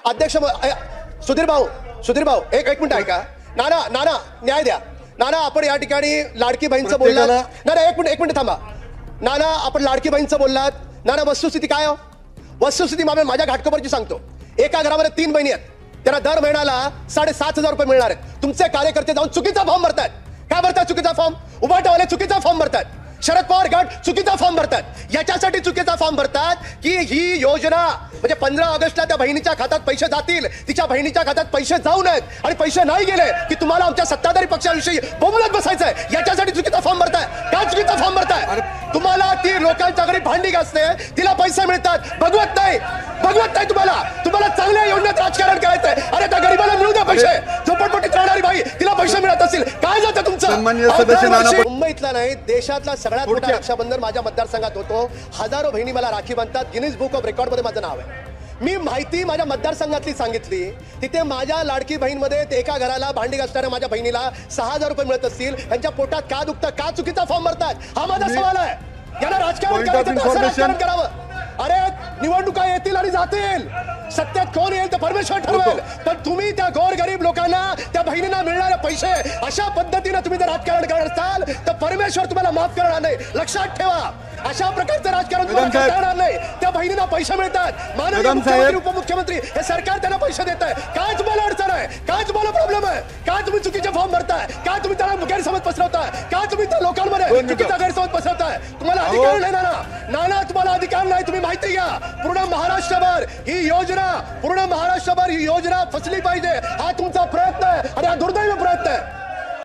अध्यक्ष सुधीर भाऊ एक मिनिट ऐका. नाना न्याय द्या. नाना आपण या ठिकाणी लाडकी बहीणचं बोललात. नाना एक मिनिट थांबा. नाना आपण लाडकी बहीणचं बोललात. नाना वस्तुस्थिती काय हो? वस्तुस्थिती माझ्या घाटकोपरची सांगतो. एका घरामध्ये 3 बहिणी आहेत. त्यांना दर महिन्याला 7,500 रुपये मिळणार आहेत. तुमचे कार्यकर्ते जाऊन चुकीचा फॉर्म भरतात. काय भरतात चुकीचा फॉर्म? उभाटावाले चुकीचा फॉर्म भरतात. शरद पवार गट चुकीचा फॉर्म भरतात. याच्यासाठी चुकीचा फॉर्म भरतात की ही योजना म्हणजे 15 ऑगस्टला त्या बहिणीच्या खात्यात पैसे जातील, तिच्या बहिणीच्या खात्यात पैसे जाऊ नयेत आणि पैसे नाही गेले की तुम्हाला आमच्या सत्ताधारी पक्षाविषयी बोंबलत बसायचंय. याच्यासाठी चुकीचा फॉर्म भरताय. काय चुकीचा फॉर्म भरताय? तुम्हाला ती लोकांच्या घरी भांडी घासते, तिला पैसे मिळतात, भगवत नाही तुम्हाला चांगल्या योजनेत राजकारण करायचंय. अरे त्या गरीबाला मिळू द्या पैसे. झोपडपट्टीत राहणारी बाई तिला पैसे मिळत असतील, काय जातं तुमचं? मुंबईतला नाही देशातला सगळ्यात मोठा रक्षाबंधन माझ्या मतदारसंघात होतो. हजारो बहिणी मला राखी बांधतात. गिनीज बुक ऑफ रेकॉर्ड मध्ये माझं नाव आहे. मी माहिती माझ्या मतदारसंघातली सांगितली. तिथे माझ्या लाडकी बहीणमध्ये एका घराला भांडी घासणाऱ्या माझ्या बहिणीला 6,000 रुपये मिळत असतील. त्यांच्या पोटात का दुखतं? का चुकीचा फॉर्म भरतात? हा माझा सवाल आहे. याला राजकारण करायचं करावं. अरे निवडणुका येतील आणि जातील. सत्तेत कोण येईल तर परमेश्वर ठरवेल. पण तुम्ही त्या गोरगरीब लोकांना, त्या बहिणींना मिळणारे पैसे अशा पद्धतीने तुम्ही जर राजकारण करत असाल तर परमेश्वर तुम्हाला माफ करणार नाही. लक्षात ठेवा. अशा प्रकारचं राजकारण तुम्हाला करता येणार नाही. त्या बहिणींना पैसे मिळतात. माननीय मुख्यमंत्री, उपमुख्यमंत्री हे सरकार त्यांना पैसे देत आहे. काय तुम्हाला अडचण आहे? काय तुम्हाला प्रॉब्लेम आहे? काय तुम्ही चुकीचे फॉर्म भरताय? काय तुम्ही त्याला गैरसमज पसरवताय? काय तुम्ही त्या लोकांमध्ये चुकीचा गैरसमज पसरवताय? तुम्हाला अधिकार नाही नाना, तुम्हाला अधिकार नाही. तुम्ही माहिती घ्या. पूर्ण महाराष्ट्रभर ही योजना फसली पाहिजे. हा तुमचा प्रयत्न आहे आणि हा दुर्दैवी प्रयत्न आहे.